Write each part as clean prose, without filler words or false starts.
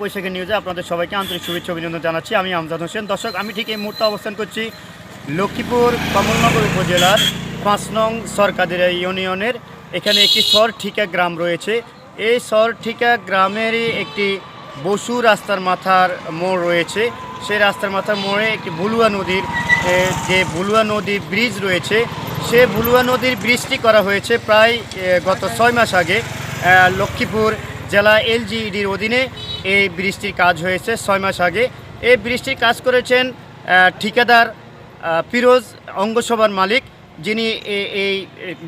বৈশাখী নিউজে আপনাদের সবাইকে আন্তরিক শুভেচ্ছা অভিনন্দন জানাচ্ছি। আমি আমজাদ হোসেন। দর্শক, আমি ঠিক এই মুহূর্তে অবস্থান করছি লক্ষ্মীপুর কমলনগর উপজেলার 5 নং সরকাদিরা ইউনিয়নের। এখানে একটি সরঠিকা গ্রাম রয়েছে। এই সরঠিকা গ্রামেরই একটি বসু রাস্তার মাথার মোড় রয়েছে। সেই রাস্তার মাথার মোড়ে একটি ভুলুয়া নদীর যে ভুলুয়া নদীর ব্রিজ রয়েছে, সে ভুলুয়া নদীর ব্রিজটি করা হয়েছে প্রায় গত 6 মাস আগে। লক্ষ্মীপুর জেলা এলজিইডির অধীনে এই ব্রিজটির কাজ হয়েছে 6 মাস আগে। এই ব্রিজটির কাজ করেছেন ঠিকাদার ফিরোজ অঙ্গসভার মালিক, যিনি এই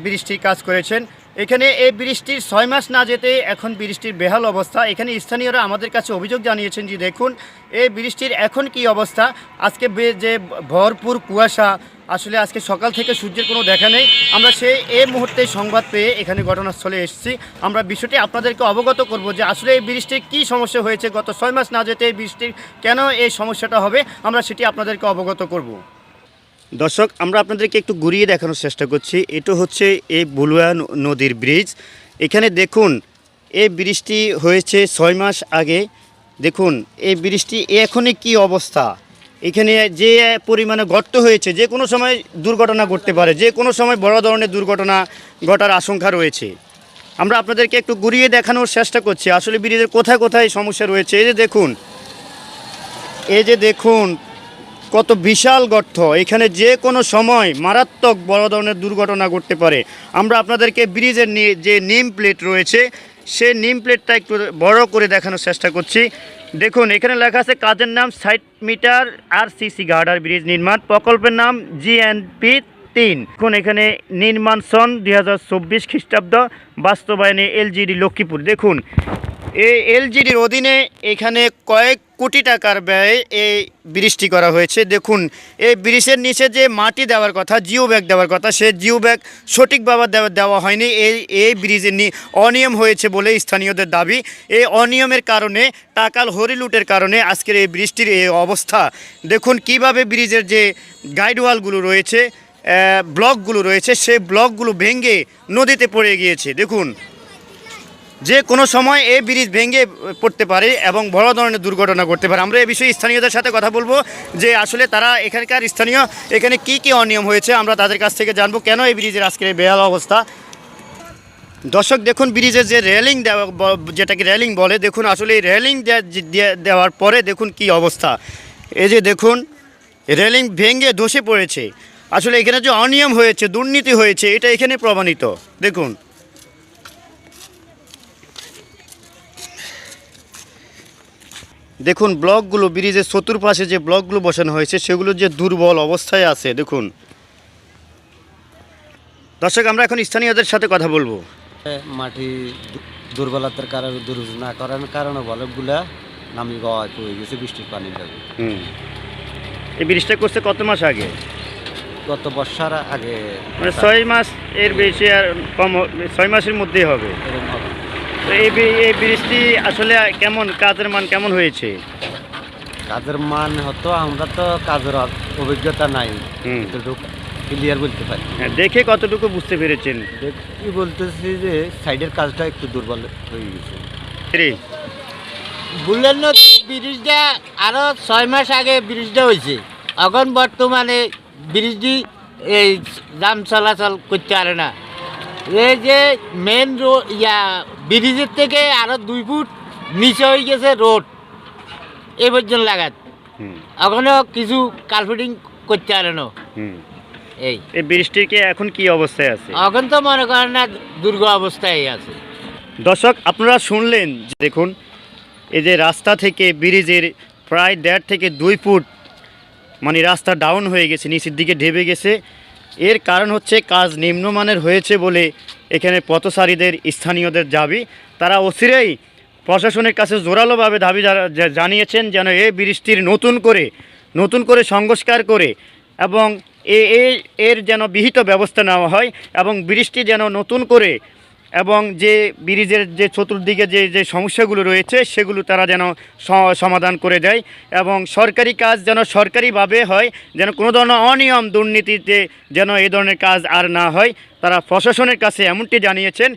ব্রিজটির কাজ করেছেন। এখানে এই বৃষ্টির 6 মাস না যেতে এখন বৃষ্টির বেহাল অবস্থা। এখানে স্থানীয়রা আমাদের কাছে অভিযোগ জানিয়েছেন যে দেখুন এই বৃষ্টির এখন কি অবস্থা। আজকে যে ভরপুর কুয়াশা, আসলে আজকে সকাল থেকে সূর্যের কোনো দেখা নেই। আমরা এই মুহূর্তে সংবাদ পেয়ে এখানে ঘটনাস্থলে এসেছি। আমরা বিষয়টি আপনাদেরকে অবগত করব যে আসলে এই বৃষ্টির কী সমস্যা হয়েছে, গত 6 মাস না যেতে এই বৃষ্টির কেন এই সমস্যাটা হবে, আমরা সেটি আপনাদেরকে অবগত করব। দর্শক, আমরা আপনাদেরকে একটু ঘুরিয়ে দেখানোর চেষ্টা করছি। এটা হচ্ছে এই ভুলুয়া নদীর ব্রিজ। এখানে দেখুন এই ব্রিজটি হয়েছে 6 মাস আগে। দেখুন এই ব্রিজটি এখনই কি অবস্থা। এখানে যে পরিমাণে গর্ত হয়েছে, যে কোনো সময় দুর্ঘটনা ঘটতে পারে, যে কোনো সময় বড় ধরনের দুর্ঘটনা ঘটার আশঙ্কা রয়েছে। আমরা আপনাদেরকে একটু ঘুরিয়ে দেখানোর চেষ্টা করছি আসলে ব্রিজের কোথায় কোথায় সমস্যা রয়েছে। এই যে দেখুন কত বিশাল গর্ত। এখানে যে কোনো সময় মারাত্মক বড় ধরনের দুর্ঘটনা ঘটতে পারে। আমরা আপনাদেরকে ব্রিজের যে নেম প্লেট রয়েছে, সেই নেম প্লেটটা একটু বড় করে দেখানোর চেষ্টা করছি। দেখুন এখানে লেখা আছে কাজের নাম 60 মিটার আরসিসি গার্ডার ব্রিজ নির্মাণ, প্রকল্পের নাম জিএনপি 3। এখন এখানে নির্মাণ সন 2024 খ্রিস্টাব্দ, বাস্তবায়নে এলজিডি লক্ষ্মীপুর। দেখুন এই এলজিডির অধীনে এখানে কয়েক কোটি টাকার ব্যয়ে এই ব্রিজটি করা হয়েছে। দেখুন এই ব্রিজের নিচে যে মাটি দেওয়ার কথা, জিও ব্যাগ দেওয়ার কথা, সে জিও ব্যাগ সঠিকভাবে দেওয়া হয়নি। এই ব্রিজের অনিয়ম হয়েছে বলে স্থানীয়দের দাবি। এই অনিয়মের কারণে, টাকাল হরিলুটের কারণে আজকের এই ব্রিজটির এই অবস্থা। দেখুন কিভাবে ব্রিজের যে গাইডওয়ালগুলো রয়েছে, ব্লকগুলো রয়েছে, সেই ব্লকগুলো ভেঙে নদীতে পড়ে গিয়েছে। দেখুন যে কোনো সময় এই ব্রিজ ভেঙে পড়তে পারে এবং বড় ধরনের দুর্ঘটনা ঘটতে পারে। আমরা এই বিষয়ে স্থানীয়দের সাথে কথা বলবো যে আসলে তারা এখানকার স্থানীয় এখানে কি অনিয়ম হয়েছে, আমরা তাদের কাছ থেকে জানবো কেন এই ব্রিজের আজকের বেহাল অবস্থা। দর্শক দেখুন ব্রিজের যে রেলিং দেওয়া, যেটাকে রেলিং বলে, দেখুন আসলে এই রেলিং দেওয়ার পরে দেখুন কি অবস্থা। এই যে দেখুন রেলিং ভেঙে ধসে পড়েছে। আসলে এখানে যে অনিয়ম হয়েছে, দুর্নীতি হয়েছে, এটা এখানে প্রমাণিত। দেখুন ব্লকগুলো, ব্রিজের চতুর্পাশে যে ব্লকগুলো বসানো হয়েছে সেগুলো যে দুর্বল অবস্থায় আছে। দেখুন দর্শক, আমরা এখন স্থানীয়দের সাথে কথা বলবো। মাটি দুর্বলতার কারণে, না করার কারণে বলকগুলা নামি গাওয়া হয়ে গেছে বৃষ্টির পানি যাবে। এই ব্রিজটা করছে কত মাস আগে? গত বর্ষার আগে, মানে 6 মাস এর বেশি আর কম, 6 মাসের মধ্যেই হবে। তো এই ব্রিজটি আসলে কেমন, কাজের মান কেমন হয়েছে? কাজের মান হতো, আমরা তো কাজের অভিজ্ঞতা নাই, ক্লিয়ার বলতে পারি। দেখে কতটুকু বুঝতে পেরেছেন? কি বলতেছি যে সাইডের কাজটা একটু দুর্বল হয়ে গেছে। বুলের নদী ব্রিজটা আরও 6 মাস আগে ব্রিজটা হয়েছে। এখন বর্তমানে ব্রিজটি এই যান চলাচল করতে পারে না। এই যে মেন রোড ব্রিজের থেকে আরও 2 ফুট নিচে হয়ে গেছে রোড, এই পর্যন্ত লাগাত। এখনও কিছু কালফিটিং করতে পারে না। এই ব্রিজটির কি এখন কি অবস্থায় আছে? এখন তো মনে করেন না, দুর্গ অবস্থায় আছে। দর্শক আপনারা শুনলেন, দেখুন এই যে রাস্তা থেকে ব্রিজের প্রায় 1.5 থেকে 2 ফুট মানে রাস্তা ডাউন হয়ে গেছে, নিচের দিকে ঢেবে গেছে। এর কারণ হচ্ছে কাজ নিম্নমানের হয়েছে বলে এখানে পথচারীদের, স্থানীয়দের দাবি। তারা অচিরেই প্রশাসনের কাছে জোরালোভাবে দাবি জানিয়েছেন যেন এই ব্রিজটির নতুন করে সংস্কার করে এবং এর যেন বিহিত ব্যবস্থা নেওয়া হয় এবং ব্রিজটি যেন নতুন করে, এবং যে ব্রিজের যে চতুর্দিকে যে সমস্যাগুলো রয়েছে সেগুলো তারা যেন সমাধান করে দেয় এবং সরকারি কাজ যেন সরকারিভাবে হয়, যেন কোনো ধরনের অনিয়ম দুর্নীতিতে যেন এই ধরনের কাজ আর না হয়। তারা প্রশাসনের কাছে এমনটি জানিয়েছেন।